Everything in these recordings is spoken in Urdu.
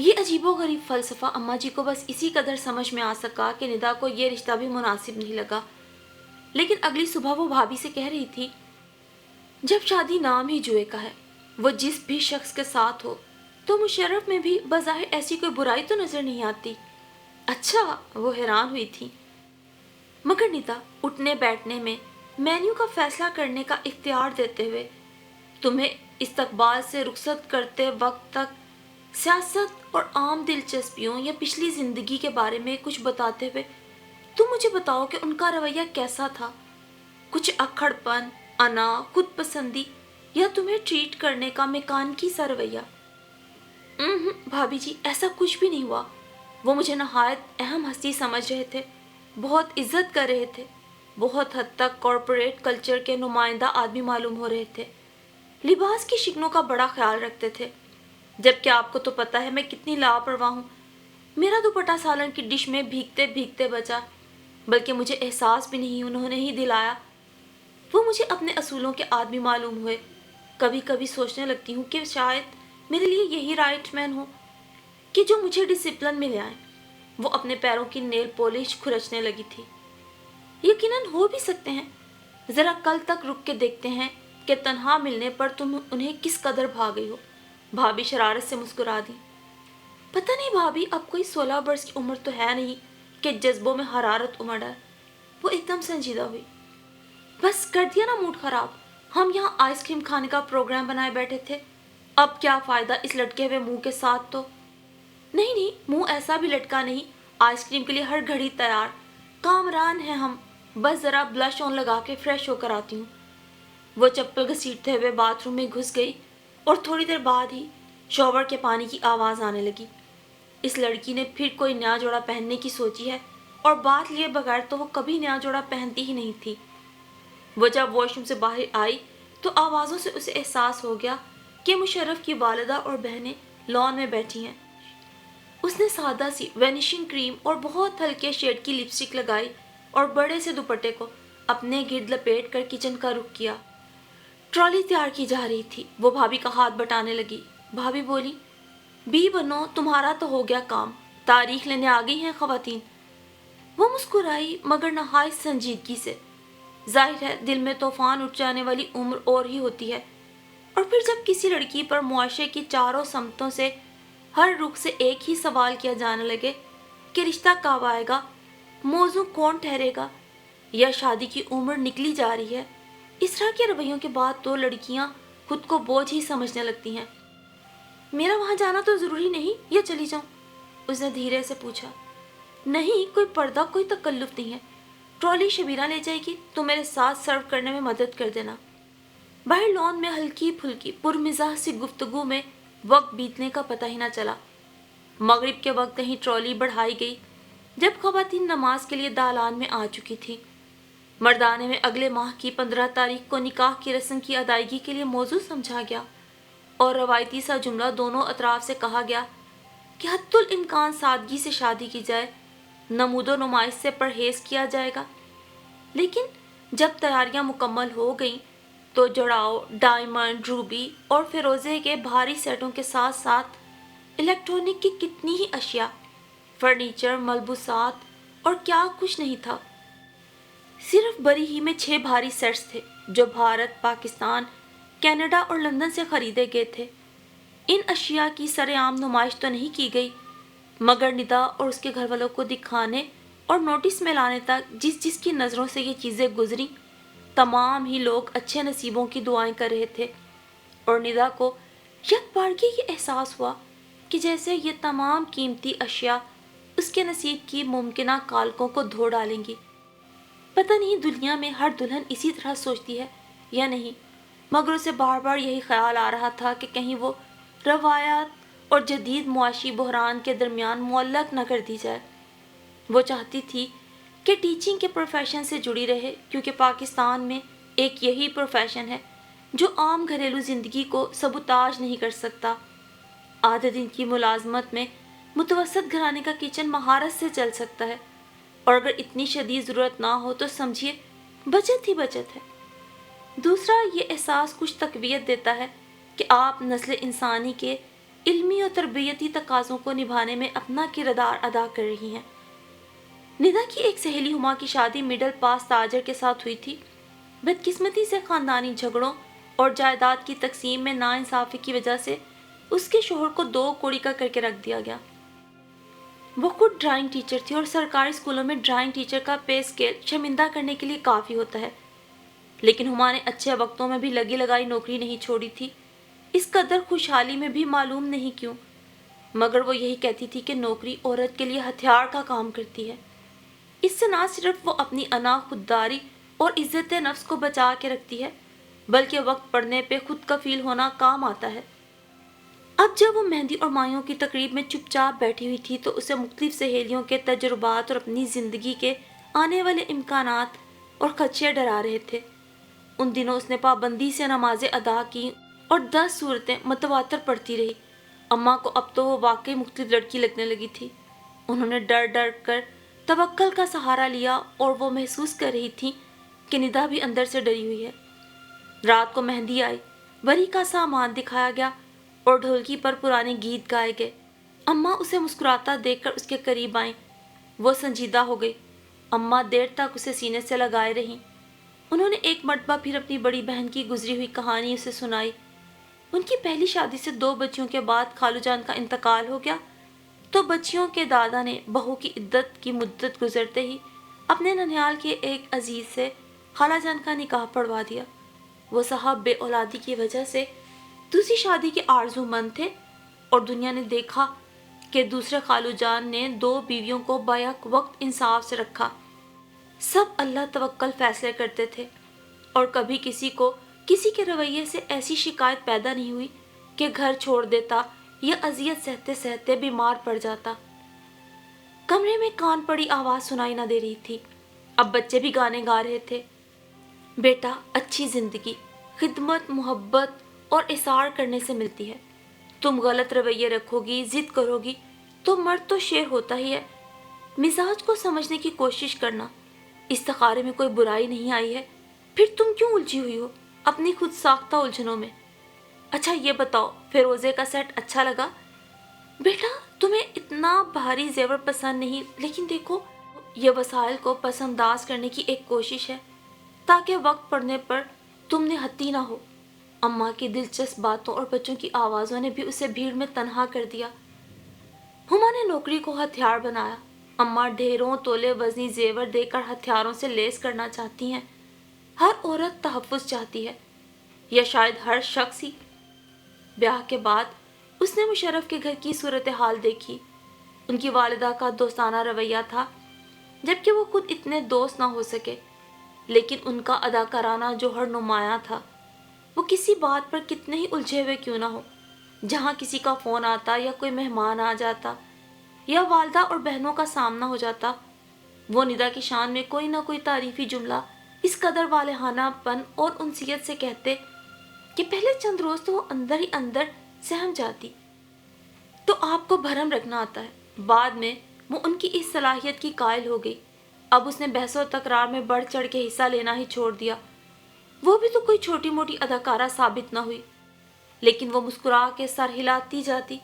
یہ عجیب و غریب فلسفہ اماں جی کو بس اسی قدر سمجھ میں آ سکا کہ ندا کو یہ رشتہ بھی مناسب نہیں لگا۔ لیکن اگلی صبح وہ بھابھی سے کہہ رہی تھی، جب شادی نام ہی جوئے کا ہے، وہ جس بھی شخص کے ساتھ ہو، تو مشرف میں بھی بظاہر ایسی کوئی برائی تو نظر نہیں آتی۔ اچھا، وہ حیران ہوئی تھی۔ مگر ندا اٹھنے بیٹھنے میں مینیو کا فیصلہ کرنے کا اختیار دیتے ہوئے تمہیں استقبال سے رخصت کرتے وقت تک سیاست اور عام دلچسپیوں یا پچھلی زندگی کے بارے میں کچھ بتاتے ہوئے تم مجھے بتاؤ کہ ان کا رویہ کیسا تھا؟ کچھ اکھڑ پن، انا، خود پسندی یا تمہیں ٹریٹ کرنے کا میکانکی سا رویہ؟ بھابھی جی، ایسا کچھ بھی نہیں ہوا۔ وہ مجھے نہایت اہم ہستی سمجھ رہے تھے، بہت عزت کر رہے تھے، بہت حد تک کارپوریٹ کلچر کے نمائندہ آدمی معلوم ہو رہے تھے، لباس کی شکلوں کا بڑا خیال رکھتے تھے، جبکہ آپ کو تو پتہ ہے میں کتنی لاپرواہ ہوں۔ میرا دوپٹہ سالن کی ڈش میں بھیگتے بھیگتے بچا، بلکہ مجھے احساس بھی نہیں انہوں نے ہی دلایا۔ وہ مجھے اپنے اصولوں کے آدمی معلوم ہوئے۔ کبھی کبھی سوچنے لگتی ہوں کہ شاید میرے لیے یہی رائٹ مین ہو کہ جو مجھے ڈسپلن میں لے آئیں۔ وہ اپنے پیروں کی نیل پولش کھرچنے لگی تھی۔ یقیناً ہو بھی سکتے ہیں، ذرا کل تک رک کے دیکھتے ہیں کہ تنہا ملنے پر تم انہیں کس قدر بھا گئی ہو۔ بھابھی شرارت سے مسکرا دی۔ پتہ نہیں بھابھی، اب کوئی 16 برس کی عمر تو ہے نہیں کہ جذبوں میں حرارت امڑ آئے۔ وہ ایک دم سنجیدہ ہوئی۔ بس کر دیا نا موڈ خراب؟ ہم یہاں آئس کریم کھانے کا پروگرام بنائے بیٹھے تھے، اب کیا فائدہ اس لٹکے ہوئے منہ کے ساتھ؟ تو نہیں نہیں، منہ ایسا بھی لٹکا نہیں، آئس کریم کے لیے ہر گھڑی تیار، کامران ہیں ہم، بس ذرا بلش آن لگا کے فریش ہو کر آتی ہوں۔ وہ چپل گھسیٹتے ہوئے باتھ روم میں گھس گئی اور تھوڑی دیر بعد ہی شاور کے پانی کی آواز آنے لگی۔ اس لڑکی نے پھر کوئی نیا جوڑا پہننے کی سوچی ہے، اور بات لیے بغیر تو وہ کبھی نیا جوڑا پہنتی ہی نہیں تھی۔ وہ جب واش روم سے باہر آئی تو آوازوں سے اسے احساس ہو گیا کہ مشرف کی والدہ اور بہنیں لان میں بیٹھی ہیں۔ اس نے سادہ سی وینیشنگ کریم اور بہت ہلکے شیڈ کی لپسٹک لگائی اور بڑے سے دوپٹے کو اپنے گرد لپیٹ کر کچن کا رخ کیا۔ ٹرالی تیار کی جا رہی تھی۔ وہ بھابھی کا ہاتھ بٹانے لگی۔ بھابھی بولی، بی بنو، تمہارا تو ہو گیا کام، تاریخ لینے آ گئی ہیں خواتین۔ وہ مسکرائی مگر نہایت سنجیدگی سے۔ ظاہر ہے دل میں طوفان اٹھ جانے والی عمر اور ہی ہوتی ہے، اور پھر جب کسی لڑکی پر معاشرے کی چاروں سمتوں سے ہر رخ سے ایک ہی سوال کیا جانے لگے کہ رشتہ کب آئے گا، موضوع کون ٹھہرے گا، یا شادی کی عمر نکلی جا رہی ہے، اس طرح کے رویوں کے بعد تو لڑکیاں خود کو بوجھ ہی سمجھنے لگتی ہیں۔ میرا وہاں جانا تو ضروری نہیں، یا چلی جاؤں؟ اس نے دھیرے سے پوچھا۔ نہیں، کوئی پردہ، کوئی تکلف نہیں ہے، ٹرالی شبیرہ لے جائے گی، تو میرے ساتھ سرو کرنے میں مدد کر دینا۔ باہر لان میں ہلکی پھلکی پرمزاح سی گفتگو میں وقت بیتنے کا پتہ ہی نہ چلا۔ مغرب کے وقت کہیں ٹرالی بڑھائی گئی جب خواتین نماز کے لیے دالان میں آ چکی تھی۔ مردانے میں اگلے ماہ کی 15 تاریخ کو نکاح کی رسم کی ادائیگی کے لیے موضوع سمجھا گیا، اور روایتی سا جملہ دونوں اطراف سے کہا گیا کہ حتی الامکان سادگی سے شادی کی جائے، نمود و نمائش سے پرہیز کیا جائے گا۔ لیکن جب تیاریاں مکمل ہو گئیں تو جڑاؤ، ڈائمنڈ، روبی اور فیروزے کے بھاری سیٹوں کے ساتھ ساتھ الیکٹرونک کی کتنی ہی اشیاء، فرنیچر، ملبوسات اور کیا کچھ نہیں تھا۔ صرف بری ہی میں 6 بھاری سیٹس تھے جو بھارت، پاکستان، کینیڈا اور لندن سے خریدے گئے تھے۔ ان اشیاء کی سر عام نمائش تو نہیں کی گئی، مگر ندا اور اس کے گھر والوں کو دکھانے اور نوٹس میں لانے تک جس جس کی نظروں سے یہ چیزیں گزری، تمام ہی لوگ اچھے نصیبوں کی دعائیں کر رہے تھے، اور ندا کو یک بارگی یہ احساس ہوا کہ جیسے یہ تمام قیمتی اشیاء اس کے نصیب کی ممکنہ کالکوں کو دھو ڈالیں گی۔ پتہ نہیں دنیا میں ہر دلہن اسی طرح سوچتی ہے یا نہیں، مگر اسے بار بار یہی خیال آ رہا تھا کہ کہیں وہ روایات اور جدید معاشی بحران کے درمیان معلق نہ کر دی جائے۔ وہ چاہتی تھی کہ ٹیچنگ کے پروفیشن سے جڑی رہے، کیونکہ پاکستان میں ایک یہی پروفیشن ہے جو عام گھریلو زندگی کو سبوتاژ نہیں کر سکتا۔ آدھے دن کی ملازمت میں متوسط گھرانے کا کچن مہارت سے چل سکتا ہے، اور اگر اتنی شدید ضرورت نہ ہو تو سمجھیے بچت ہی بچت ہے۔ دوسرا، یہ احساس کچھ تقویت دیتا ہے کہ آپ نسل انسانی کے علمی اور تربیتی تقاضوں کو نبھانے میں اپنا کردار ادا کر رہی ہیں۔ ندا کی ایک سہیلی ہما کی شادی مڈل پاس تاجر کے ساتھ ہوئی تھی۔ بدقسمتی سے خاندانی جھگڑوں اور جائیداد کی تقسیم میں ناانصافی کی وجہ سے اس کے شوہر کو 2 کوڑی کا کر کے رکھ دیا گیا۔ وہ خود ڈرائنگ ٹیچر تھی اور سرکاری اسکولوں میں ڈرائنگ ٹیچر کا پے اسکیل شرمندہ کرنے کے لیے کافی ہوتا ہے، لیکن ہما نے اچھے وقتوں میں بھی لگی لگائی نوکری نہیں چھوڑی تھی، اس قدر خوشحالی میں بھی معلوم نہیں کیوں، مگر وہ یہی کہتی تھی کہ نوکری عورت کے لیے ہتھیار کا کام کرتی ہے۔ اس سے نہ صرف وہ اپنی انا، خودداری اور عزت نفس کو بچا کے رکھتی ہے، بلکہ وقت پڑنے پہ خود کفیل ہونا کام آتا ہے۔ اب جب وہ مہندی اور مایوں کی تقریب میں چپ چاپ بیٹھی ہوئی تھی تو اسے مختلف سہیلیوں کے تجربات اور اپنی زندگی کے آنے والے امکانات اور خدشے ڈرا رہے تھے۔ ان دنوں اس نے پابندی سے نمازیں ادا کی اور 10 سورتیں متواتر پڑھتی رہی۔ اماں کو اب تو وہ واقعی مختلف لڑکی لگنے لگی تھی۔ انہوں نے ڈر ڈر کر توکل کا سہارا لیا اور وہ محسوس کر رہی تھی کہ ندا بھی اندر سے ڈری ہوئی ہے۔ رات کو مہندی آئی، بری کا سامان دکھایا گیا اور ڈھولکی پر پرانے گیت گائے گئے۔ اماں اسے مسکراتا دیکھ کر اس کے قریب آئیں۔ وہ سنجیدہ ہو گئی۔ اماں دیر تک اسے سینے سے لگائے رہیں۔ انہوں نے ایک مرتبہ پھر اپنی بڑی بہن کی گزری ہوئی کہانی اسے سنائی۔ ان کی پہلی شادی سے 2 بچیوں کے بعد خالو جان کا انتقال ہو گیا تو بچیوں کے دادا نے بہو کی عدت کی مدت گزرتے ہی اپنے ننیال کے ایک عزیز سے خالہ جان کا نکاح پڑھوا دیا۔ وہ صاحب بے اولادی کی وجہ سے دوسری شادی کے آرزو مند تھے اور دنیا نے دیکھا کہ دوسرے خالو جان نے 2 بیویوں کو بیک وقت انصاف سے رکھا۔ سب اللہ توکل فیصلے کرتے تھے اور کبھی کسی کو کسی کے رویے سے ایسی شکایت پیدا نہیں ہوئی کہ گھر چھوڑ دیتا یا اذیت سہتے سہتے بیمار پڑ جاتا۔ کمرے میں کان پڑی آواز سنائی نہ دے رہی تھی۔ اب بچے بھی گانے گا رہے تھے۔ بیٹا، اچھی زندگی خدمت، محبت اور اثار کرنے سے ملتی ہے۔ تم غلط رویے رکھو گی، ضد کرو گی تو مرد تو شیر ہوتا ہی ہے۔ مزاج کو سمجھنے کی کوشش کرنا، استخارے میں کوئی برائی نہیں آئی ہے، پھر تم کیوں الجھی ہوئی ہو اپنی خود ساختہ الجھنوں میں؟ اچھا یہ بتاؤ، فیروزے کا سیٹ اچھا لگا؟ بیٹا، تمہیں اتنا بھاری زیور پسند نہیں، لیکن دیکھو یہ وسائل کو پس انداز کرنے کی ایک کوشش ہے تاکہ وقت پڑنے پر تم نے ہتی نہ ہو۔ اماں کی دلچسپ باتوں اور بچوں کی آوازوں نے بھی اسے بھیڑ میں تنہا کر دیا۔ ہما نے نوکری کو ہتھیار بنایا۔ اماں ڈھیروں تولے وزنی زیور دے کر ہتھیاروں سے لیس کرنا چاہتی ہیں۔ ہر عورت تحفظ چاہتی ہے، یا شاید ہر شخص ہی۔ بیاہ کے بعد اس نے مشرف کے گھر کی صورتحال دیکھی۔ ان کی والدہ کا دوستانہ رویہ تھا، جبکہ وہ خود اتنے دوست نہ ہو سکے، لیکن ان کا اداکارانہ جوہر نمایاں تھا۔ وہ کسی بات پر کتنے ہی الجھے ہوئے کیوں نہ ہو، جہاں کسی کا فون آتا یا کوئی مہمان آ جاتا یا والدہ اور بہنوں کا سامنا ہو جاتا، وہ ندا کی شان میں کوئی نہ کوئی تعریفی جملہ اس قدر والہانہ پن اور انسیت سے کہتے کہ پہلے چند روز تو وہ اندر ہی اندر سہم جاتی۔ تو آپ کو بھرم رکھنا آتا ہے۔ بعد میں وہ ان کی اس صلاحیت کی قائل ہو گئی۔ اب اس نے بحث و تکرار میں بڑھ چڑھ کے حصہ لینا ہی چھوڑ دیا۔ وہ بھی تو کوئی چھوٹی موٹی اداکارہ ثابت نہ ہوئی، لیکن وہ مسکرا کے سر ہلاتی جاتی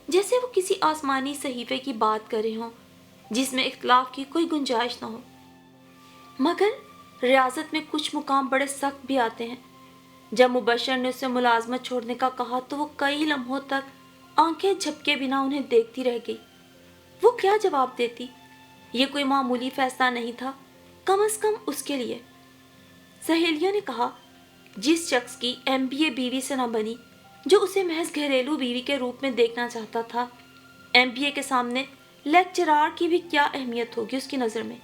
جیسے وہ کسی آسمانی صحیفے کی بات کر رہے ہوں جس میں اختلاف کی کوئی گنجائش نہ ہو۔ مگر ریاضت میں کچھ مقام بڑے سخت بھی آتے ہیں۔ جب مبشر نے اسے ملازمت چھوڑنے کا کہا تو وہ کئی لمحوں تک آنکھیں جھپکے بنا انہیں دیکھتی رہ گئی۔ وہ کیا جواب دیتی؟ یہ کوئی معمولی فیصلہ نہیں تھا، کم از کم اس کے لیے۔ سہیلیوں نے کہا، جس شخص کی MBA بیوی سے نہ بنی جو اسے محض گھریلو بیوی کے روپ میں دیکھنا چاہتا تھا، MBA کے سامنے لیکچرار کی بھی کیا اہمیت ہوگی اس کی نظر میں؟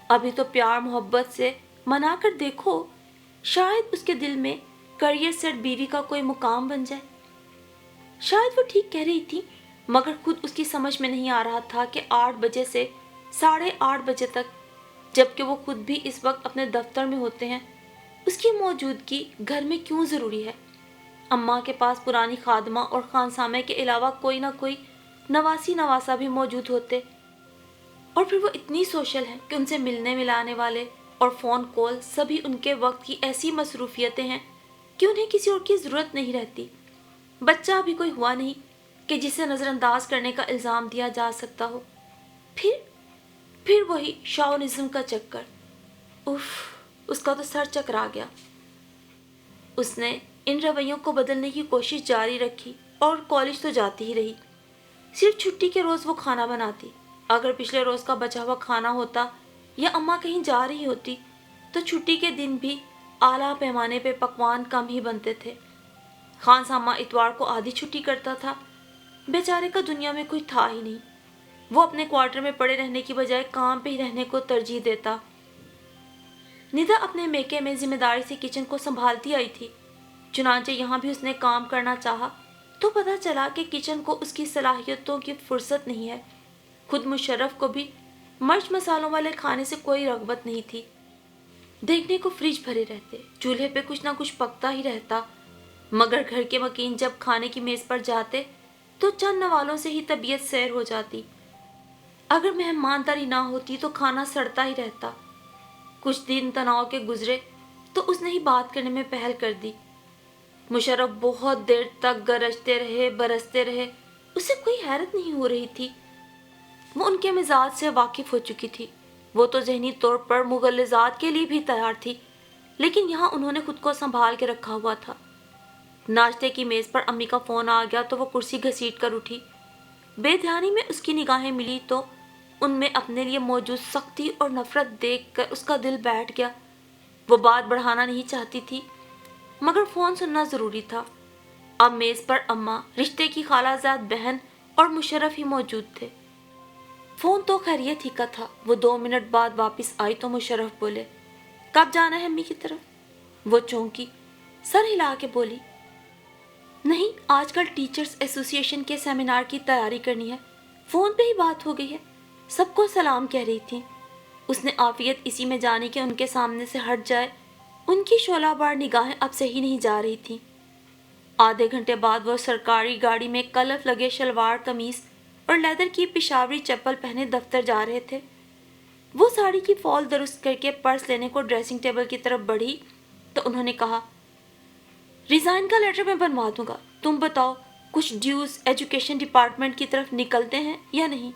ابھی تو پیار محبت سے منا کر دیکھو، شاید اس کے دل میں کریئر سیٹ بیوی کا کوئی مقام بن جائے۔ شاید وہ ٹھیک کہہ رہی تھی، مگر خود اس کی سمجھ میں نہیں آ رہا تھا کہ 8 بجے سے 8:30 بجے تک، جبکہ وہ خود بھی اس وقت اپنے دفتر میں ہوتے ہیں، اس کی موجودگی گھر میں کیوں ضروری ہے؟ اماں کے پاس پرانی خادمہ اور خانسامے کے علاوہ کوئی نہ کوئی نواسی نواسا بھی موجود ہوتے، اور پھر وہ اتنی سوشل ہیں کہ ان سے ملنے ملانے والے اور فون کال سبھی ان کے وقت کی ایسی مصروفیتیں ہیں کہ انہیں کسی اور کی ضرورت نہیں رہتی۔ بچہ ابھی کوئی ہوا نہیں، کہ جسے نظر انداز کرنے کا الزام دیا جا سکتا ہو. پھر وہی شاونزم کا چکر. اف، اس کا تو سر چکرا گیا. اس نے ان رویوں کو بدلنے کی کوشش جاری رکھی اور کالج تو جاتی ہی رہی. صرف چھٹی کے روز وہ کھانا بناتی. اگر پچھلے روز کا بچا ہوا کھانا ہوتا یا اماں کہیں جا رہی ہوتی تو چھٹی کے دن بھی اعلیٰ پیمانے پہ پکوان کم ہی بنتے تھے. خان سامہ اتوار کو آدھی چھٹی کرتا تھا. بیچارے کا دنیا میں کوئی تھا ہی نہیں. وہ اپنے کوارٹر میں پڑے رہنے کی بجائے کام پہ ہی رہنے کو ترجیح دیتا. ندا اپنے میکے میں ذمہ داری سے کچن کو سنبھالتی آئی تھی. چنانچہ یہاں بھی اس نے کام کرنا چاہا تو پتہ چلا کہ کچن کو اس کی صلاحیتوں کی فرصت نہیں ہے. خود مشرف کو بھی مرچ مسالوں والے کھانے سے کوئی رغبت نہیں تھی. دیکھنے کو فریج بھرے رہتے, چولہے پہ کچھ نہ کچھ پکتا ہی رہتا, مگر گھر کے مکین جب کھانے کی میز پر جاتے تو چند نوالوں سے ہی طبیعت سیر ہو جاتی. اگر مہمانداری نہ ہوتی تو کھانا سڑتا ہی رہتا. کچھ دن تناؤ کے گزرے تو اس نے ہی بات کرنے میں پہل کر دی. مشرف بہت دیر تک گرجتے رہے, برستے رہے. اسے کوئی حیرت نہیں ہو رہی تھی. وہ ان کے مزاج سے واقف ہو چکی تھی. وہ تو ذہنی طور پر مغلظات کے لیے بھی تیار تھی, لیکن یہاں انہوں نے خود کو سنبھال کے رکھا ہوا تھا. ناشتے کی میز پر امی کا فون آ گیا تو وہ کرسی گھسیٹ کر اٹھی. بے دھیانی میں اس کی نگاہیں ملی تو ان میں اپنے لیے موجود سختی اور نفرت دیکھ کر اس کا دل بیٹھ گیا. وہ بات بڑھانا نہیں چاہتی تھی مگر فون سننا ضروری تھا. اب میز پر اماں, رشتے کی خالہ زاد بہن اور مشرف ہی موجود تھے. فون تو خیریت ہی کا تھا. وہ 2 منٹ بعد واپس آئی تو مشرف بولے, کب جانا ہے امی کی طرف؟ وہ چونکی, سر ہلا کے بولی, نہیں, آج کل ٹیچرز ایسوسی ایشن کے سیمینار کی تیاری کرنی ہے. فون پہ ہی بات ہو گئی ہے. سب کو سلام کہہ رہی تھی. اس نے عافیت اسی میں جانی کہ ان کے سامنے سے ہٹ جائے. ان کی شعلہ بار نگاہیں اب صحیح نہیں جا رہی تھیں. آدھے گھنٹے بعد وہ سرکاری گاڑی میں کلف لگے شلوار قمیص اور لیدر کی پشاوری چپل پہنے دفتر جا رہے تھے. وہ ساڑی کی فال درست کر کے پرس لینے کو ڈریسنگ ٹیبل کی طرف بڑھی تو انہوں نے کہا, ریزائن کا لیٹر میں بنوا دوں گا. تم بتاؤ, کچھ ڈیوز ایجوکیشن ڈپارٹمنٹ کی طرف نکلتے ہیں یا نہیں؟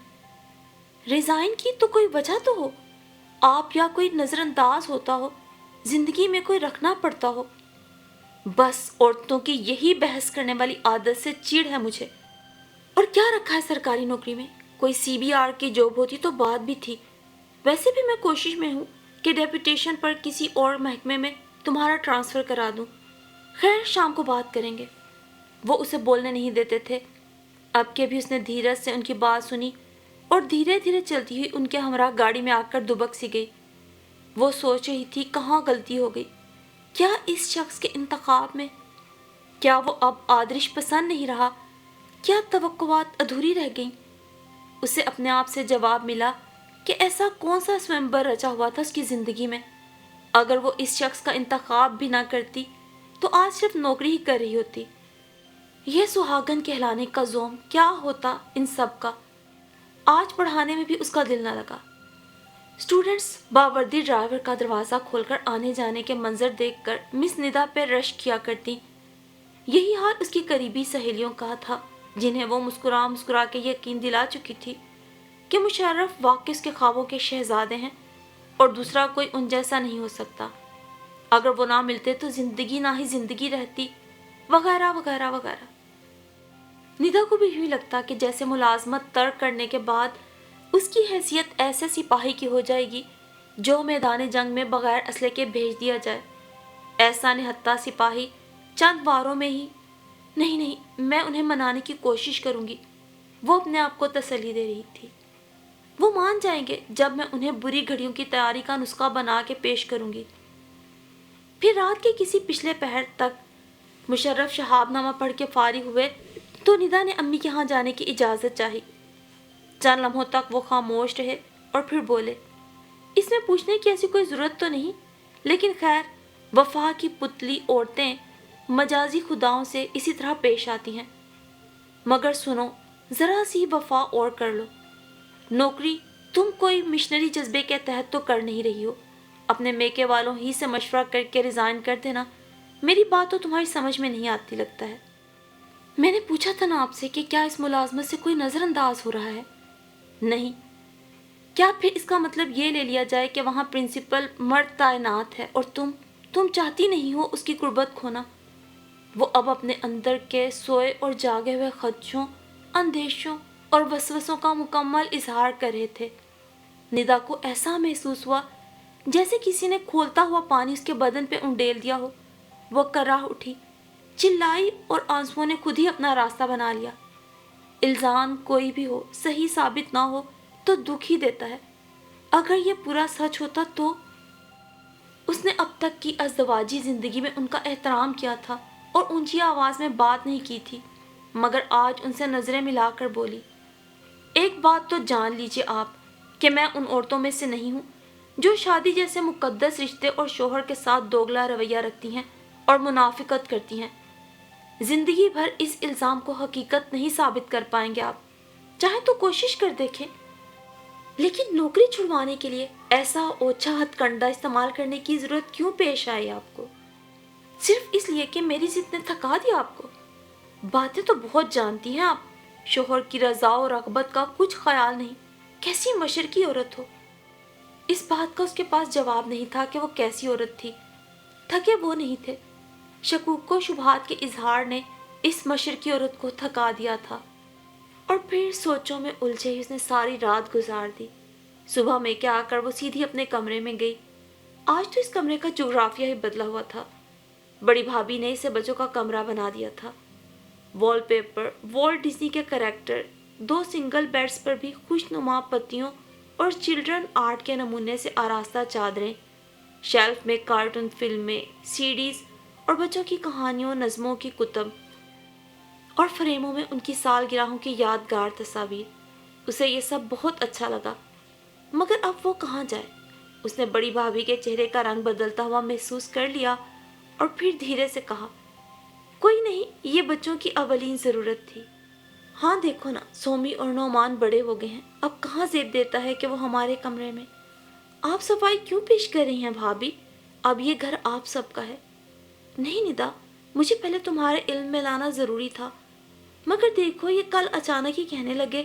ریزائن کی تو کوئی وجہ تو ہو. آپ یا کوئی نظر انداز ہوتا ہو, زندگی میں کوئی رکھنا پڑتا ہو. بس عورتوں کی یہی بحث کرنے والی عادت سے چیڑ ہے مجھے. اور کیا رکھا ہے سرکاری نوکری میں؟ کوئی CBR کی جاب ہوتی تو بات بھی تھی. ویسے بھی میں کوشش میں ہوں کہ ڈیپوٹیشن پر کسی اور محکمے میں تمہارا ٹرانسفر کرا دوں. خیر, شام کو بات کریں گے. وہ اسے بولنے نہیں دیتے تھے. اب کے بھی اس نے دھیرج سے ان کی بات سنی اور دھیرے دھیرے چلتی ہوئی ان کے ہمراہ گاڑی میں آ کر دبک سی گئی. وہ سوچ رہی تھی کہاں غلطی ہو گئی. کیا اس شخص کے انتخاب میں؟ کیا وہ اب آدرش پسند نہیں رہا؟ کیا توقعات ادھوری رہ گئیں؟ اسے اپنے آپ سے جواب ملا کہ ایسا کون سا سوئمبر رچا ہوا تھا اس کی زندگی میں. اگر وہ اس شخص کا انتخاب بھی نہ کرتی تو آج صرف نوکری ہی کر رہی ہوتی. یہ سہاگن کہلانے کا زوم کیا ہوتا ان سب کا. آج پڑھانے میں بھی اس کا دل نہ لگا. اسٹوڈنٹس باوردی ڈرائیور کا دروازہ کھول کر آنے جانے کے منظر دیکھ کر مس ندا پہ رشک کیا کرتی. یہی حال اس کی قریبی سہیلیوں کا تھا جنہیں وہ مسکرا مسکرا کے یقین دلا چکی تھی کہ مشرف واقعی اس کے خوابوں کے شہزادے ہیں اور دوسرا کوئی ان جیسا نہیں ہو سکتا. اگر وہ نہ ملتے تو زندگی نہ ہی زندگی رہتی, وغیرہ وغیرہ وغیرہ. ندا کو بھی یوں لگتا کہ جیسے ملازمت ترک کرنے کے بعد اس کی حیثیت ایسے سپاہی کی ہو جائے گی جو میدان جنگ میں بغیر اسلحے کے بھیج دیا جائے. ایسا نہتھا سپاہی چند واروں میں ہی نہیں, میں انہیں منانے کی کوشش کروں گی. وہ اپنے آپ کو تسلی دے رہی تھی. وہ مان جائیں گے جب میں انہیں بری گھڑیوں کی تیاری کا نسخہ بنا کے پیش کروں گی. پھر رات کے کسی پچھلے پہر تک مشرف شہاب نامہ پڑھ کے فارغ ہوئے تو ندا نے امی کے ہاں جانے کی اجازت چاہی. چند لمحوں تک وہ خاموش رہے اور پھر بولے, اس میں پوچھنے کی ایسی کوئی ضرورت تو نہیں, لیکن خیر, وفا کی پتلی عورتیں مجازی خداؤں سے اسی طرح پیش آتی ہیں. مگر سنو, ذرا سی وفا اور کر لو. نوکری تم کوئی مشنری جذبے کے تحت تو کر نہیں رہی ہو. اپنے میکے والوں ہی سے مشورہ کر کے ریزائن کر دینا. میری بات تو تمہاری سمجھ میں نہیں آتی لگتا ہے. میں نے پوچھا تھا نا آپ سے کہ کیا اس ملازمت سے کوئی نظر انداز ہو رہا ہے؟ نہیں۔ کیا پھر اس کا مطلب یہ لے لیا جائے کہ وہاں پرنسپل مرد تعینات ہے اور تم چاہتی نہیں ہو اس کی قربت کھونا؟ وہ اب اپنے اندر کے سوئے اور جاگے ہوئے خدشوں، اندیشوں اور وسوسوں کا مکمل اظہار کر رہے تھے۔ ندا کو ایسا محسوس ہوا جیسے کسی نے کھولتا ہوا پانی اس کے بدن پہ انڈیل دیا ہو۔ وہ کراہ اٹھی، چلائی اور آنسوؤں نے خود ہی اپنا راستہ بنا لیا۔ الزام کوئی بھی ہو، صحیح ثابت نہ ہو تو دکھ ہی دیتا ہے۔ اگر یہ پورا سچ ہوتا تو اس نے اب تک کی ازدواجی زندگی میں ان کا احترام کیا تھا اور اونچی آواز میں بات نہیں کی تھی، مگر آج ان سے نظریں ملا کر بولی، ایک بات تو جان لیجئے آپ کہ میں ان عورتوں میں سے نہیں ہوں جو شادی جیسے مقدس رشتے اور شوہر کے ساتھ دوگلا رویہ رکھتی ہیں اور منافقت کرتی ہیں۔ زندگی بھر اس الزام کو حقیقت نہیں ثابت کر پائیں گے آپ، چاہے تو کوشش کر دیکھیں، لیکن نوکری چھڑوانے کے لیے ایسا اوچھا ہتھ کنڈا استعمال کرنے کی ضرورت کیوں پیش آئی آپ کو؟ صرف اس لیے کہ میری ضد نے تھکا دیا آپ کو؟ باتیں تو بہت جانتی ہیں آپ، شوہر کی رضا و رغبت کا کچھ خیال نہیں، کیسی مشرقی عورت ہو۔ اس بات کا اس کے پاس جواب نہیں تھا کہ وہ کیسی عورت تھی۔ تھکے وہ نہیں تھے، شکوک و شبہات کے اظہار نے اس مشرقی عورت کو تھکا دیا تھا۔ اور پھر سوچوں میں الجھے ہی اس نے ساری رات گزار دی۔ صبح میں کیا آ کر وہ سیدھی اپنے کمرے میں گئی۔ آج تو اس کمرے کا جغرافیہ ہی بدلا ہوا تھا۔ بڑی بھابھی نے اسے بچوں کا کمرہ بنا دیا تھا۔ وال پیپر والٹ ڈزنی کے کریکٹر، 2 سنگل بیڈز پر بھی خوشنما پتیوں اور چلڈرن آرٹ کے نمونے سے آراستہ چادریں، شیلف میں کارٹون فلمیں، سی ڈیز اور بچوں کی کہانیوں نظموں کی کتب، اور فریموں میں ان کی سالگرہوں کی یادگار تصاویر۔ اسے یہ سب بہت اچھا لگا، مگر اب وہ کہاں جائے؟ اس نے بڑی بھابھی کے چہرے کا رنگ بدلتا ہوا محسوس کر لیا اور پھر دھیرے سے کہا، کوئی نہیں، یہ بچوں کی اولین ضرورت تھی۔ ہاں دیکھو نا، سومی اور نعمان بڑے ہو گئے ہیں، اب کہاں زیب دیتا ہے کہ وہ ہمارے کمرے میں۔ آپ صفائی کیوں پیش کر رہی ہیں بھابھی؟ اب یہ گھر آپ سب کا ہے۔ نہیں ندا، مجھے پہلے تمہارے علم میں لانا ضروری تھا، مگر دیکھو یہ کل اچانک ہی کہنے لگے،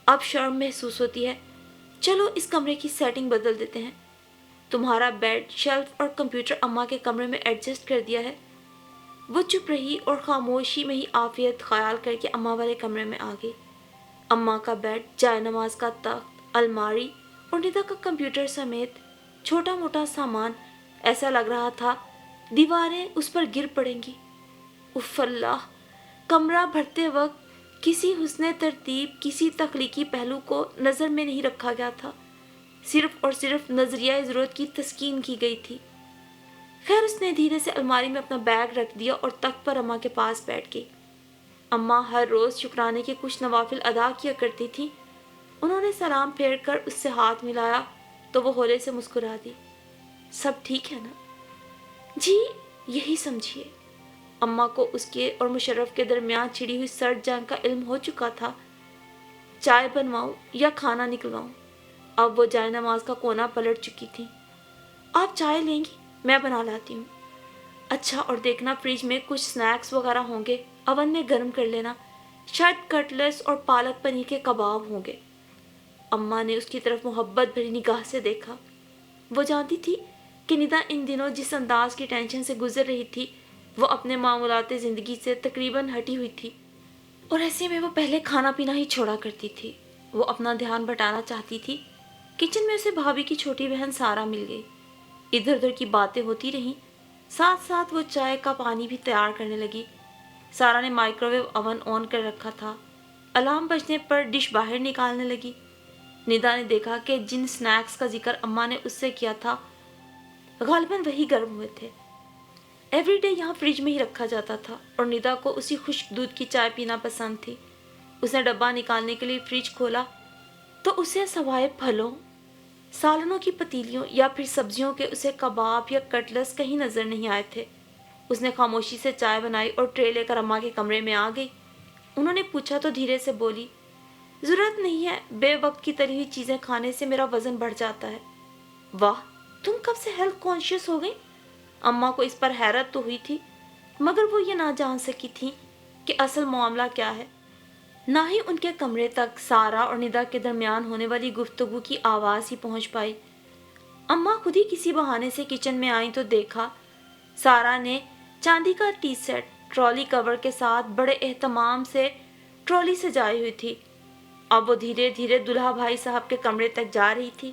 اب شرم محسوس ہوتی ہے۔ چلو اس کمرے کی سیٹنگ بدل دیتے ہیں۔ تمہارا بیڈ، شیلف اور کمپیوٹر اماں کے کمرے میں ایڈجسٹ کر دیا ہے۔ وہ چپ رہی اور خاموشی میں ہی عافیت خیال کر کے اماں والے کمرے میں آ گئی۔ اماں کا بیڈ، جائے نماز کا تخت، الماری اور ندا کا کمپیوٹر سمیت چھوٹا موٹا سامان، ایسا لگ رہا تھا دیواریں اس پر گر پڑیں گی۔ اف اللہ! کمرہ بھرتے وقت کسی حسن ترتیب، کسی تخلیقی پہلو کو نظر میں نہیں رکھا گیا تھا، صرف اور صرف نظریہ ضرورت کی تسکین کی گئی تھی۔ خیر، اس نے دھیرے سے الماری میں اپنا بیگ رکھ دیا اور تخت پر اماں کے پاس بیٹھ گئی۔ اماں ہر روز شکرانے کے کچھ نوافل ادا کیا کرتی تھی۔ انہوں نے سلام پھیر کر اس سے ہاتھ ملایا تو وہ ہولے سے مسکرا دی۔ سب ٹھیک ہے نا؟ جی، یہی سمجھیے۔ اماں کو اس کے اور مشرف کے درمیان چھڑی ہوئی سرد جنگ کا علم ہو چکا تھا۔ چائے بنواؤں یا کھانا نکلواؤں؟ اب وہ جائے نماز کا کونا پلٹ چکی تھی۔ آپ چائے لیں گی؟ میں بنا لاتی ہوں۔ اچھا، اور دیکھنا فریج میں کچھ سنیکس وغیرہ ہوں گے، اوون میں گرم کر لینا، شاید کٹلس اور پالک پنیر کے کباب ہوں گے۔ اماں نے اس کی طرف محبت بھری نگاہ سے دیکھا۔ وہ جانتی تھی کہ ندا ان دنوں جس انداز کی ٹینشن سے گزر رہی تھی وہ اپنے معمولات زندگی سے تقریباً ہٹی ہوئی تھی، اور ایسے میں وہ پہلے کھانا پینا ہی چھوڑا کرتی تھی۔ وہ اپنا دھیان بٹانا چاہتی تھی۔ کچن میں اسے بھابھی کی چھوٹی بہن سارا مل گئی۔ ادھر ادھر کی باتیں ہوتی رہیں، ساتھ ساتھ وہ چائے کا پانی بھی تیار کرنے لگی۔ سارا نے مائکرو ویو اوون آن کر رکھا تھا۔ الارم بجنے پر ڈش باہر نکالنے لگی۔ ندا نے دیکھا کہ جن سنیکس کا ذکر اماں نے اس سے کیا تھا غالباً وہی گرم ہوئے تھے۔ ایوری ڈے یہاں فریج میں ہی رکھا جاتا تھا اور ندا کو اسی خشک دودھ کی چائے پینا پسند تھی۔ اس نے ڈبہ نکالنے کے لیے فریج کھولا تو اسے سوائے پھلوں، سالنوں کی پتیلیوں یا پھر سبزیوں کے اسے کباب یا کٹلس کہیں نظر نہیں آئے تھے۔ اس نے خاموشی سے چائے بنائی اور ٹرے لے کر اماں کے کمرے میں آ گئی۔ انہوں نے پوچھا تو دھیرے سے بولی، ضرورت نہیں ہے، بے وقت کی تلی ہوئی چیزیں کھانے سے میرا وزن بڑھ جاتا ہے۔ واہ، تم کب سے ہیلتھ کانشیس ہو گئی؟ اماں کو اس پر حیرت تو ہوئی تھی، مگر وہ یہ نہ جان سکی تھی کہ اصل معاملہ کیا ہے۔ نہ ہی ان کے کمرے تک سارا اور ندا کے درمیان ہونے والی گفتگو کی آواز ہی پہنچ پائی۔ اماں خود ہی کسی بہانے سے کچن میں آئیں تو دیکھا سارا نے چاندی کا ٹی سیٹ ٹرالی کور کے ساتھ بڑے اہتمام سے ٹرالی سجائی ہوئی تھی۔ اب وہ دھیرے دھیرے دلہا بھائی صاحب کے کمرے تک جا رہی تھی۔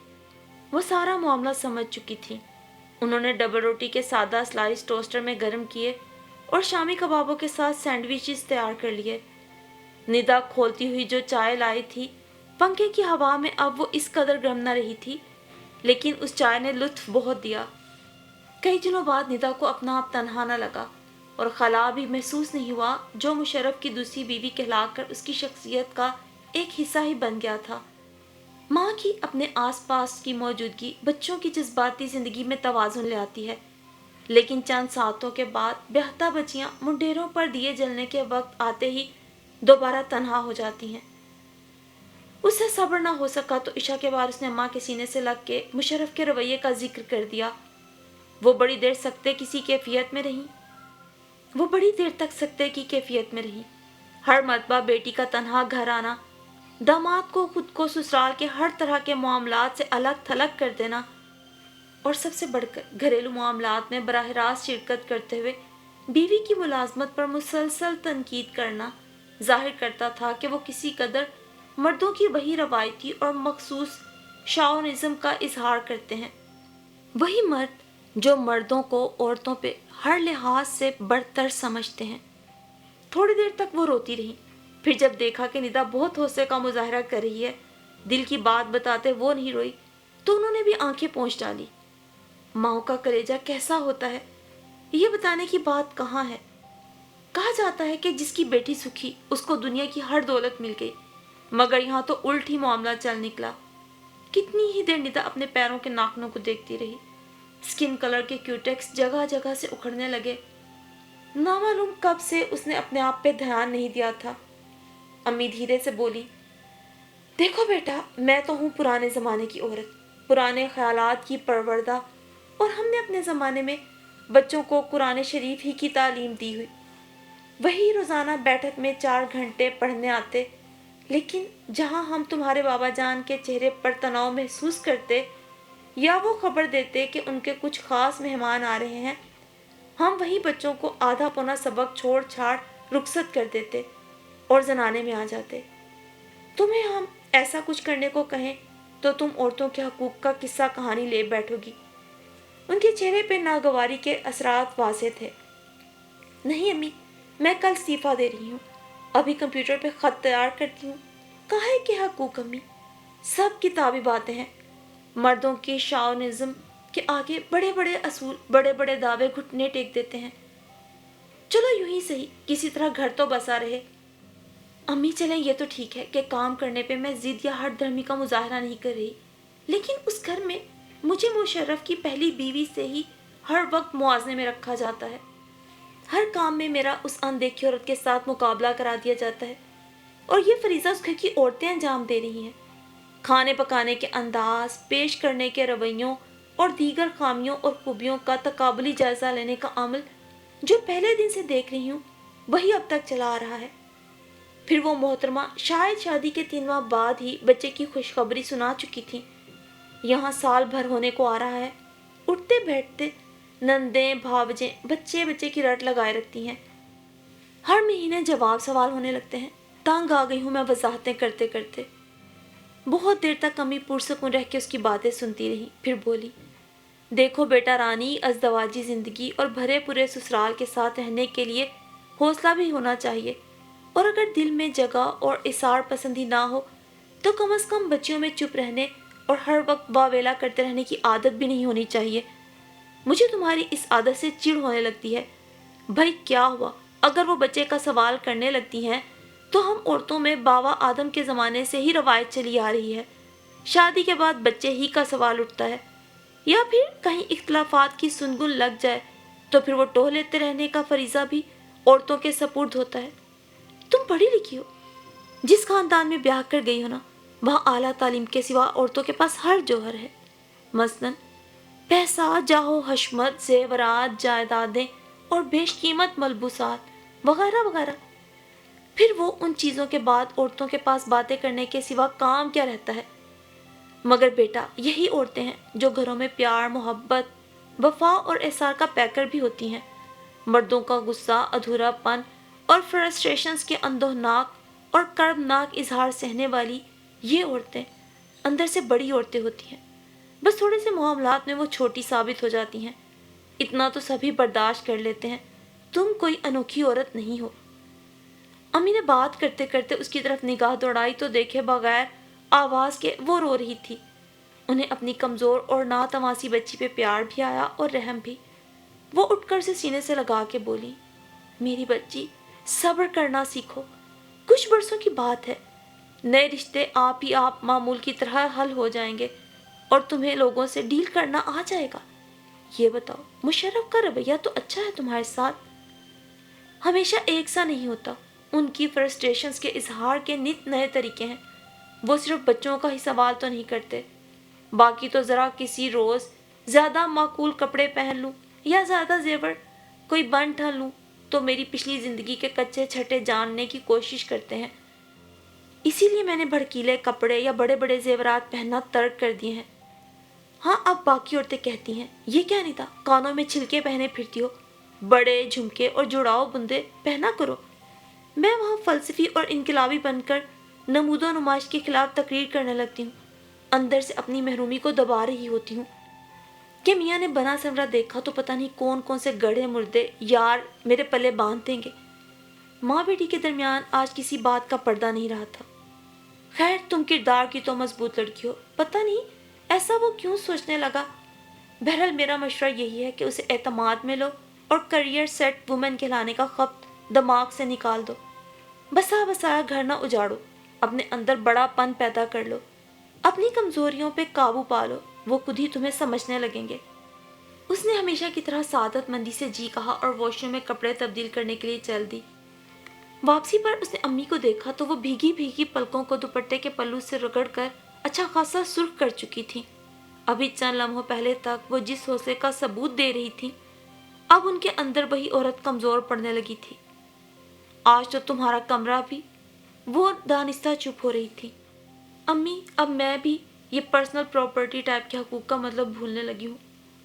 وہ سارا معاملہ سمجھ چکی تھی۔ انہوں نے ڈبل روٹی کے سادہ سلائس ٹوسٹر میں گرم کیے اور شامی کبابوں کے ساتھ سینڈوچز تیار کر لیے۔ ندا کھولتی ہوئی جو چائے لائی تھی، پنکھے کی ہوا میں اب وہ اس قدر گرم نہ رہی تھی، لیکن اس چائے نے لطف بہت دیا۔ کئی دنوں بعد ندا کو اپنا آپ تنہا نہ لگا اور خلا بھی محسوس نہیں ہوا، جو مشرف کی دوسری بیوی کہلا کر اس کی شخصیت کا ایک حصہ ہی بن گیا تھا۔ ماں کی اپنے آس پاس کی موجودگی بچوں کی جذباتی زندگی میں توازن لے آتی ہے، لیکن چند ساعتوں کے بعد بیہتا بچیاں منڈیروں پر دیے جلنے کے وقت آتے ہی دوبارہ تنہا ہو جاتی ہیں۔ اس سے صبر نہ ہو سکا تو عشاء کے بعد اس نے ماں کے سینے سے لگ کے مشرف کے رویے کا ذکر کر دیا۔ وہ بڑی دیر سکتے کی کیفیت میں رہی۔ ہر مرتبہ بیٹی کا تنہا گھر آنا، داماد کو خود کو سسرال کے ہر طرح کے معاملات سے الگ تھلگ کر دینا اور سب سے بڑھ کر گھریلو معاملات میں براہ راست شرکت کرتے ہوئے بیوی کی ملازمت پر مسلسل تنقید کرنا ظاہر کرتا تھا کہ وہ کسی قدر مردوں کی وہی روایتی اور مخصوص شاونزم کا اظہار کرتے ہیں، وہی مرد جو مردوں کو عورتوں پہ ہر لحاظ سے برتر سمجھتے ہیں۔ تھوڑی دیر تک وہ روتی رہی، پھر جب دیکھا کہ ندا بہت حوصلے کا مظاہرہ کر رہی ہے، دل کی بات بتاتے وہ نہیں روئی، تو انہوں نے بھی آنکھیں پوچھ ڈالی۔ ماؤں کا کلیجہ کیسا ہوتا ہے، یہ بتانے کی بات کہاں ہے۔ کہا جاتا ہے کہ جس کی بیٹی سکھی اس کو دنیا کی ہر دولت مل گئی، مگر یہاں تو الٹ ہی معاملہ چل نکلا۔ کتنی ہی دیر ندا اپنے پیروں کے ناخنوں کو دیکھتی رہی۔ سکن کلر کے کیوٹیکس جگہ جگہ سے اکھڑنے لگے۔ نامعلوم کب سے اس نے اپنے آپ پہ دھیان نہیں دیا تھا۔ امی دھیرے سے بولی، دیکھو بیٹا، میں تو ہوں پرانے زمانے کی عورت، پرانے خیالات کی پروردہ، اور ہم نے اپنے زمانے میں بچوں کو قرآن شریف ہی کی تعلیم دی ہوئی، وہی روزانہ بیٹھک میں 4 گھنٹے پڑھنے آتے، لیکن جہاں ہم تمہارے بابا جان کے چہرے پر تناؤ محسوس کرتے یا وہ خبر دیتے کہ ان کے کچھ خاص مہمان آ رہے ہیں، ہم وہی بچوں کو آدھا پونا سبق چھوڑ چھاڑ رخصت کر دیتے اور زنانے میں آ جاتے۔ تمہیں ہم ایسا کچھ کرنے کو کہیں تو تم عورتوں کے حقوق کا قصہ کہانی لے بیٹھو گی۔ ان کے چہرے پہ ناگواری کے اثرات واضح تھے۔ نہیں امی، میں کل استعفیٰ دے رہی ہوں، ابھی کمپیوٹر پہ خط تیار کرتی ہوں۔ کاہے کے حقوق امی، سب کتابی باتیں ہیں۔ مردوں کے شاونزم کے آگے بڑے بڑے اصول، بڑے بڑے دعوے گھٹنے ٹیک دیتے ہیں۔ چلو یوں ہی صحیح، کسی طرح گھر تو بسا رہے۔ امی چلیں، یہ تو ٹھیک ہے کہ کام کرنے پہ میں ضد یا ہٹ دھرمی کا مظاہرہ نہیں کر رہی، لیکن اس گھر میں مجھے مشرف کی پہلی بیوی سے ہی ہر وقت موازنے میں رکھا جاتا ہے۔ ہر کام میں میرا اس اندیکھی عورت کے ساتھ مقابلہ کرا دیا جاتا ہے، اور یہ فریضہ اس گھر کی عورتیں انجام دے رہی ہیں۔ کھانے پکانے کے انداز، پیش کرنے کے رویوں اور دیگر خامیوں اور خوبیوں کا تقابلی جائزہ لینے کا عمل جو پہلے دن سے دیکھ رہی ہوں، وہی اب تک چلا آ رہا ہے۔ پھر وہ محترمہ شاید شادی کے 3 ماہ بعد ہی بچے کی خوشخبری سنا چکی تھی۔ یہاں سال بھر ہونے کو آ رہا ہے، اٹھتے بیٹھتے نندیں بھاوجیں بچے کی رٹ لگائے رکھتی ہیں۔ ہر مہینے جواب سوال ہونے لگتے ہیں۔ تنگ آ گئی ہوں میں وضاحتیں کرتے کرتے۔ بہت دیر تک امی پرسکون رہ کے اس کی باتیں سنتی رہی، پھر بولی، دیکھو بیٹا رانی، ازدواجی زندگی اور بھرے پورے سسرال کے ساتھ رہنے کے لیے حوصلہ بھی ہونا چاہیے، اور اگر دل میں جگہ اور اثار پسندی نہ ہو تو کم از کم بچیوں میں چپ رہنے اور ہر وقت واویلا کرتے رہنے کی عادت بھی نہیں ہونی چاہیے۔ مجھے تمہاری اس عادت سے چڑ ہونے لگتی ہے۔ بھائی کیا ہوا، اگر وہ بچے کا سوال کرنے لگتی ہیں تو ہم عورتوں میں باوا آدم کے زمانے سے ہی روایت چلی آ رہی ہے، شادی کے بعد بچے ہی کا سوال اٹھتا ہے، یا پھر کہیں اختلافات کی سنگن لگ جائے تو پھر وہ ٹوہ لیتے رہنے کا فریضہ بھی عورتوں کے سپرد ہوتا ہے۔ تم پڑھی لکھی ہو، جس خاندان میں بیاہ کر گئی ہو نا، وہاں اعلیٰ تعلیم کے سوا عورتوں کے پاس ہر جوہر ہے، مثلاً پیسہ، جاہ و حشمت، زیورات، جائیدادیں اور بیش قیمت ملبوسات وغیرہ وغیرہ۔ پھر وہ ان چیزوں کے بعد عورتوں کے پاس باتیں کرنے کے سوا کام کیا رہتا ہے؟ مگر بیٹا یہی عورتیں ہیں جو گھروں میں پیار، محبت، وفا اور احسار کا پیکر بھی ہوتی ہیں۔ مردوں کا غصہ، ادھورا پن اور فرسٹریشنز کے اندوہناک اور کربناک اظہار سہنے والی یہ عورتیں اندر سے بڑی عورتیں ہوتی ہیں، بس تھوڑے سے معاملات میں وہ چھوٹی ثابت ہو جاتی ہیں۔ اتنا تو سبھی برداشت کر لیتے ہیں، تم کوئی انوکھی عورت نہیں ہو۔ امی نے بات کرتے کرتے اس کی طرف نگاہ دوڑائی تو دیکھے بغیر آواز کے وہ رو رہی تھی۔ انہیں اپنی کمزور اور ناتوانسی بچی پہ پیار بھی آیا اور رحم بھی۔ وہ اٹھ کر اسے سینے سے لگا کے بولی، میری بچی صبر کرنا سیکھو، کچھ برسوں کی بات ہے، نئے رشتے آپ ہی آپ معمول کی طرح حل ہو جائیں گے اور تمہیں لوگوں سے ڈیل کرنا آ جائے گا۔ یہ بتاؤ مشرف کا رویہ تو اچھا ہے تمہارے ساتھ، ہمیشہ ایک سا نہیں ہوتا، ان کی فرسٹریشنز کے اظہار کے نت نئے طریقے ہیں۔ وہ صرف بچوں کا ہی سوال تو نہیں کرتے، باقی تو ذرا کسی روز زیادہ معقول کپڑے پہن لوں یا زیادہ زیور کوئی بن ٹھن لوں تو میری پچھلی زندگی کے کچے چھٹے جاننے کی کوشش کرتے ہیں۔ اسی لیے میں نے بھڑکیلے کپڑے یا بڑے بڑے زیورات پہننا ترک کر دیے ہیں۔ ہاں اب باقی عورتیں کہتی ہیں یہ کیا نہیں تھا، کانوں میں چھلکے پہنے پھرتی ہو، بڑے جھمکے اور جڑاؤ بندے پہنا کرو۔ میں وہاں فلسفی اور انقلابی بن کر نمود و نمائش کے خلاف تقریر کرنے لگتی ہوں، اندر سے اپنی محرومی کو دبا رہی ہوتی ہوں کہ میاں نے بنا سنورا دیکھا تو پتہ نہیں کون کون سے گڑھے مردے یار میرے پلے باندھ دیں گے۔ ماں بیٹی کے درمیان آج کسی بات کا پردہ نہیں رہا تھا۔ خیر تم کردار کی تو مضبوط لڑکی ہو، پتہ نہیں ایسا وہ کیوں سوچنے لگا۔ بہرحال میرا مشورہ یہی ہے کہ اسے اعتماد میں لو اور کریئر سیٹ وومن کہلانے کا خبط دماغ سے نکال دو۔ بسا بسایا گھر نہ اجاڑو، اپنے اندر بڑا پن پیدا کر لو، اپنی کمزوریوں پہ قابو پا لو، وہ خود ہی تمہیں سمجھنے لگیں گے۔ اس نے ہمیشہ کی طرح سعادت مندی سے جی کہا اور واش روم میں کپڑے تبدیل کرنے کے لیے چل دی۔ واپسی پر اس نے امی کو دیکھا تو وہ بھیگی بھیگی پلکوں کو دوپٹے کے پلو سے رگڑ کر اچھا خاصا سرخ کر چکی تھی۔ ابھی چند لمحوں پہلے تک وہ جس حوصلے کا ثبوت دے رہی تھی، اب ان کے اندر وہی عورت کمزور پڑنے لگی تھی۔ آج تو تمہارا کمرہ بھی، وہ دانستہ چپ ہو رہی تھی۔ امی اب میں بھی یہ پرسنل پراپرٹی ٹائپ کے حقوق کا مطلب بھولنے لگی ہوں،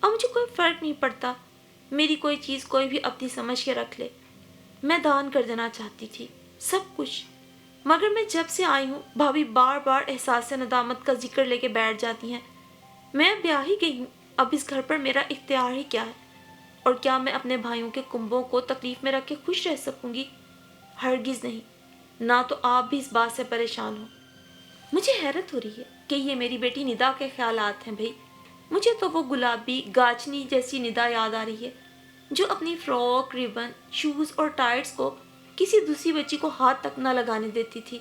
اب مجھے کوئی فرق نہیں پڑتا، میری کوئی چیز کوئی بھی اپنی سمجھ کے رکھ لے۔ میں دان کر دینا چاہتی تھی سب کچھ، مگر میں جب سے آئی ہوں بھابھی بار بار احساس ندامت کا ذکر لے کے بیٹھ جاتی ہیں۔ میں اب بیاہ ہی گئی ہوں، اب اس گھر پر میرا اختیار ہی کیا ہے، اور کیا میں اپنے بھائیوں کے کنبوں کو تکلیف میں رکھ کے خوش رہ سکوں گی؟ ہرگز نہیں، نہ تو آپ بھی اس بات سے پریشان ہو۔ مجھے حیرت ہو رہی ہے کہ یہ میری بیٹی ندا کے خیالات ہیں بھائی، مجھے تو وہ گلابی گاچنی جیسی ندا یاد آ رہی ہے جو اپنی فراک، ریبن، شوز اور ٹائٹس کو کسی دوسری بچی کو ہاتھ تک نہ لگانے دیتی تھی،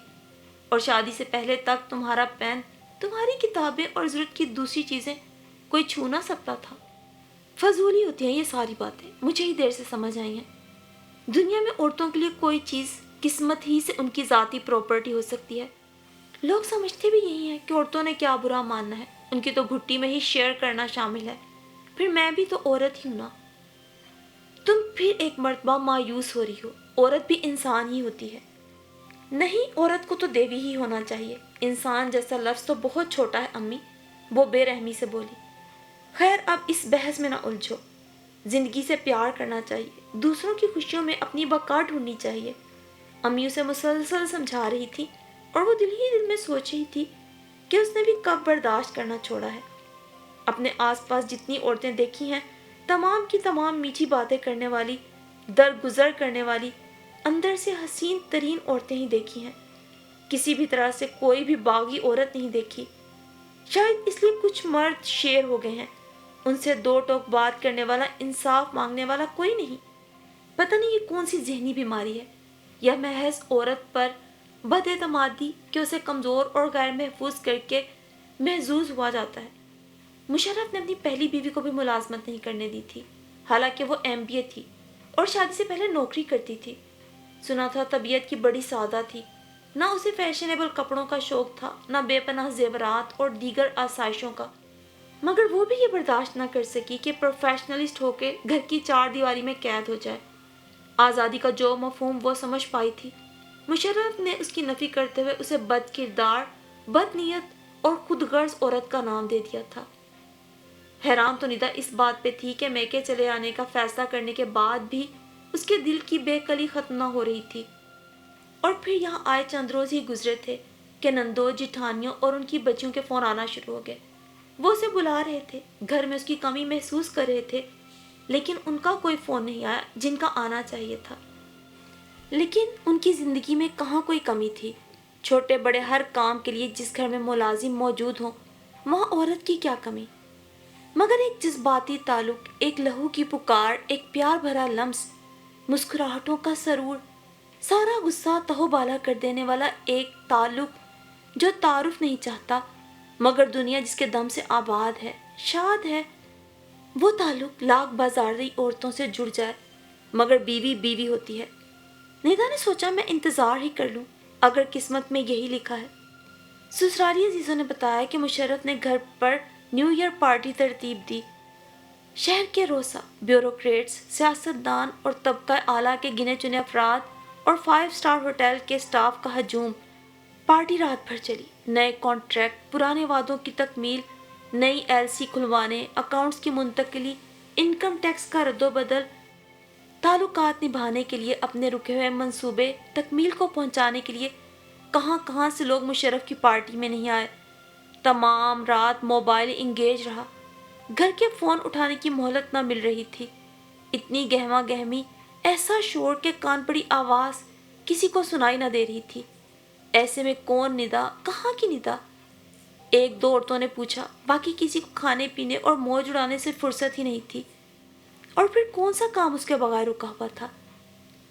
اور شادی سے پہلے تک تمہارا پین، تمہاری کتابیں اور ضرورت کی دوسری چیزیں کوئی چھو نہ سکتا تھا۔ فضولی ہوتی ہیں یہ ساری باتیں، مجھے ہی دیر سے سمجھ آئی ہیں۔ دنیا میں عورتوں کے لیے کوئی چیز قسمت ہی سے ان کی ذاتی پراپرٹی ہو سکتی ہے۔ لوگ سمجھتے بھی یہی ہیں کہ عورتوں نے کیا برا ماننا ہے، ان کی تو گھٹی میں ہی شیئر کرنا شامل ہے، پھر میں بھی تو عورت ہی ہوں نا۔ تم پھر ایک مرتبہ مایوس ہو رہی ہو، عورت بھی انسان ہی ہوتی ہے۔ نہیں، عورت کو تو دیوی ہی ہونا چاہیے، انسان جیسا لفظ تو بہت چھوٹا ہے امی، وہ بے رحمی سے بولی۔ خیر اب اس بحث میں نہ الجھو، زندگی سے پیار کرنا چاہیے، دوسروں کی خوشیوں میں اپنی بقا ڈھونڈنی چاہیے۔ امی اسے مسلسل سمجھا رہی تھی اور وہ دل ہی دل میں سوچ رہی تھی کہ اس نے بھی کب برداشت کرنا چھوڑا ہے۔ اپنے آس پاس جتنی عورتیں دیکھی ہیں، تمام کی تمام میٹھی باتیں کرنے والی، درگزر کرنے والی، اندر سے حسین ترین عورتیں ہی دیکھی ہیں، کسی بھی طرح سے کوئی بھی باغی عورت نہیں دیکھی۔ شاید اس لیے کچھ مرد شیر ہو گئے ہیں، ان سے دو ٹوک بات کرنے والا، انصاف مانگنے والا کوئی نہیں۔ پتہ نہیں یہ کون سی ذہنی بیماری ہے، یا محض عورت پر بد اعتمادی کہ اسے کمزور اور غیر محفوظ کر کے محظوظ ہوا جاتا ہے۔ مشرف نے اپنی پہلی بیوی کو بھی ملازمت نہیں کرنے دی تھی، حالانکہ وہ MBA تھی اور شادی سے پہلے نوکری کرتی تھی۔ سنا تھا طبیعت کی بڑی سادہ تھی، نہ اسے فیشنیبل کپڑوں کا شوق تھا، نہ بے پناہ زیورات اور دیگر آسائشوں کا، مگر وہ بھی یہ برداشت نہ کر سکی کہ پروفیشنلسٹ ہو کے گھر کی چار دیواری میں قید ہو جائے۔ آزادی کا جو مفہوم وہ سمجھ پائی تھی، مشرف نے اس کی نفی کرتے ہوئے اسے بد کردار، بد نیت اور خود غرض عورت کا نام دے دیا تھا۔ حیران تو ندا اس بات پہ تھی کہ میکے چلے آنے کا فیصلہ کرنے کے بعد بھی اس کے دل کی بے کلی ختم نہ ہو رہی تھی۔ اور پھر یہاں آئے چند روز ہی گزرے تھے کہ نندو، جٹھانیوں اور ان کی بچیوں کے فون آنا شروع ہو گئے۔ وہ اسے بلا رہے تھے، گھر میں اس کی کمی محسوس کر رہے تھے، لیکن ان کا کوئی فون نہیں آیا جن کا آنا چاہیے تھا۔ لیکن ان کی زندگی میں کہاں کوئی کمی تھی؟ چھوٹے بڑے ہر کام کے لیے جس گھر میں ملازم موجود ہوں، وہاں عورت کی کیا کمی؟ مگر ایک جذباتی تعلق، ایک لہو کی پکار، ایک پیار بھرا لمس، مسکراہٹوں کا سرور، سارا غصہ تہو بالا کر دینے والا ایک تعلق جو تعارف نہیں چاہتا، مگر دنیا جس کے دم سے آباد ہے، شاد ہے۔ وہ تعلق لاکھ بازاری عورتوں سے جڑ جائے مگر بیوی بیوی ہوتی ہے۔ ندا نے سوچا میں انتظار ہی کر لوں، اگر قسمت میں یہی لکھا ہے۔ سسرالی عزیزوں نے بتایا کہ مشرف نے گھر پر نیو ایئر پارٹی ترتیب دی۔ شہر کے روسا، بیوروکریٹس، سیاستدان اور طبقہ اعلیٰ کے گنے چنے افراد اور 5 اسٹار ہوٹل کے سٹاف کا ہجوم۔ پارٹی رات بھر چلی، نئے کانٹریکٹ، پرانے وعدوں کی تکمیل، نئی LC کھلوانے، اکاؤنٹس کی منتقلی، انکم ٹیکس کا رد و بدل، تعلقات نبھانے کے لیے اپنے رکے ہوئے منصوبے تکمیل کو پہنچانے کے لیے کہاں کہاں سے لوگ مشرف کی پارٹی میں نہیں آئے۔ تمام رات موبائل انگیج رہا، گھر کے فون اٹھانے کی مہلت نہ مل رہی تھی۔ اتنی گہما گہمی، ایسا شور کہ کان پڑی آواز کسی کو سنائی نہ دے رہی تھی۔ ایسے میں کون ندا، کہاں کی ندا؟ ایک دو عورتوں نے پوچھا، باقی کسی کو کھانے پینے اور موج اڑانے سے فرصت ہی نہیں تھی۔ اور پھر کون سا کام اس کے بغیر رکا ہوا تھا؟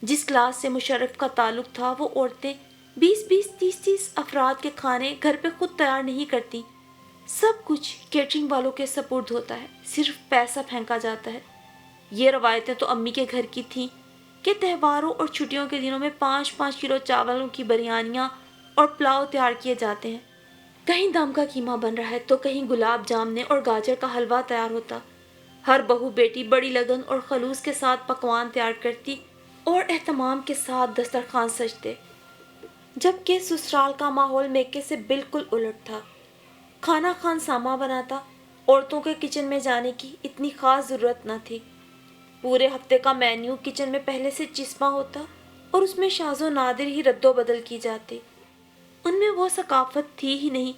جس کلاس سے مشرف کا تعلق تھا، وہ عورتیں 20 30 افراد کے کھانے گھر پہ خود تیار نہیں کرتی۔ سب کچھ کیٹرنگ والوں کے سپرد ہوتا ہے، صرف پیسہ پھینکا جاتا ہے۔ یہ روایتیں تو امی کے گھر کی تھیں کہ تہواروں اور چھٹیوں کے دنوں میں 5 کلو چاولوں کی بریانیاں اور پلاؤ تیار کیے جاتے ہیں۔ کہیں دم کا قیمہ بن رہا ہے تو کہیں گلاب جامنے اور گاجر کا حلوہ تیار ہوتا۔ ہر بہو بیٹی بڑی لگن اور خلوص کے ساتھ پکوان تیار کرتی اور اہتمام کے ساتھ دسترخوان سجتے، جبکہ سسرال کا ماحول میکے سے بالکل الٹ تھا۔ کھانا خان سامہ بناتا، عورتوں کے کچن میں جانے کی اتنی خاص ضرورت نہ تھی۔ پورے ہفتے کا مینیو کچن میں پہلے سے چسپاں ہوتا اور اس میں شاذ و نادر ہی رد و بدل کی جاتی۔ ان میں وہ ثقافت تھی ہی نہیں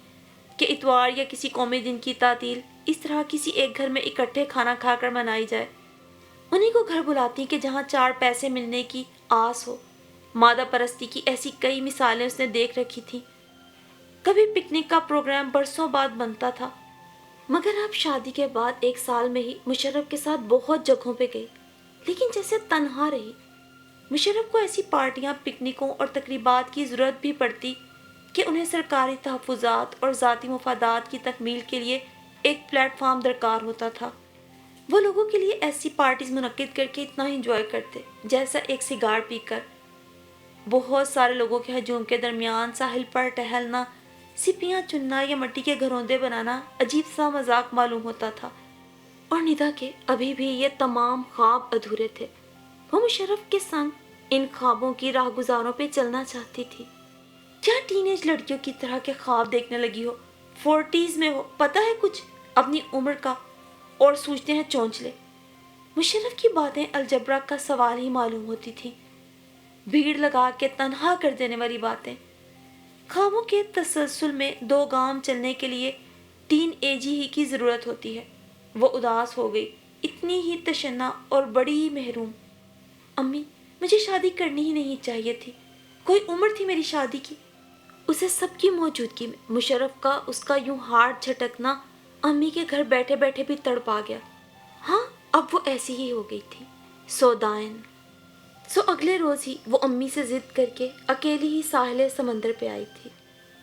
کہ اتوار یا کسی قومی دن کی تعطیل اس طرح کسی ایک گھر میں اکٹھے کھانا کھا کر منائی جائے۔ انہیں کو گھر بلاتی کہ جہاں 4 پیسے ملنے کی آس ہو۔ مادہ پرستی کی ایسی کئی مثالیں اس نے دیکھ رکھی تھیں۔ کبھی پکنک کا پروگرام برسوں بعد بنتا تھا، مگر اب شادی کے بعد 1 سال میں ہی مشرف کے ساتھ بہت جگہوں پہ گئی، لیکن جیسے تنہا رہی۔ مشرف کو ایسی پارٹیاں، پکنکوں اور تقریبات کی ضرورت بھی پڑتی کہ انہیں سرکاری تحفظات اور ذاتی مفادات کی تکمیل کے لیے ایک پلیٹ فارم درکار ہوتا تھا۔ وہ لوگوں کے لیے ایسی پارٹیز منعقد کر کے اتنا انجوائے کرتے جیسا ایک سگار پی کر۔ بہت سارے لوگوں کے ہجوم کے درمیان ساحل پر ٹہلنا، سپیاں چننا یا مٹی کے گھروندے بنانا عجیب سا مذاق معلوم ہوتا تھا، اور ندا کے ابھی بھی یہ تمام خواب ادھورے تھے۔ وہ مشرف کے سنگ ان خوابوں کی راہ گزاروں پہ چلنا چاہتی تھی۔ کیا ٹین ایج لڑکیوں کی طرح کے خواب دیکھنے لگی ہو، 40s میں ہو، پتہ ہے کچھ اپنی عمر کا، اور سوچتے ہیں چونچلے۔ مشرف کی باتیں الجبرا کا سوال ہی معلوم ہوتی تھی، بھیڑ لگا کے تنہا کر دینے والی باتیں۔ خوابوں کے تسلسل میں 2 گام چلنے کے لیے ٹین ایج ہی کی ضرورت ہوتی ہے۔ وہ اداس ہو گئی، اتنی ہی تشنہ اور بڑی محروم۔ امی، مجھے شادی کرنی ہی نہیں چاہیے تھی، کوئی عمر تھی میری شادی کی۔ اسے سب کی موجودگی میں مشرف کا اس کا یوں ہارٹ جھٹکنا امی کے گھر بیٹھے بیٹھے بھی تڑپ آ گیا۔ ہاں، اب وہ ایسی ہی ہو گئی تھی، سودائن۔ اگلے روز ہی وہ امی سے ضد کر کے اکیلی ہی ساحل سمندر پہ آئی تھی۔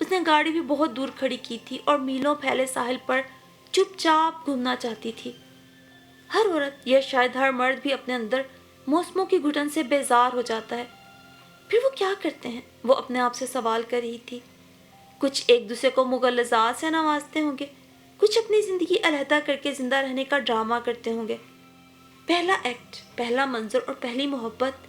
اس نے گاڑی بھی بہت دور کھڑی کی تھی اور میلوں پھیلے ساحل پر چپ چاپ گھومنا چاہتی تھی۔ ہر عورت یا شاید ہر مرد بھی اپنے اندر موسموں کی گھٹن سے بیزار ہو جاتا ہے۔ پھر وہ کیا کرتے ہیں؟ وہ اپنے آپ سے سوال کر رہی تھی۔ کچھ ایک دوسرے کو مغلظات سے نوازتے ہوں گے، کچھ اپنی زندگی علیحدہ کر کے زندہ رہنے کا ڈرامہ کرتے ہوں گے۔ پہلا ایکٹ، پہلا منظر اور پہلی محبت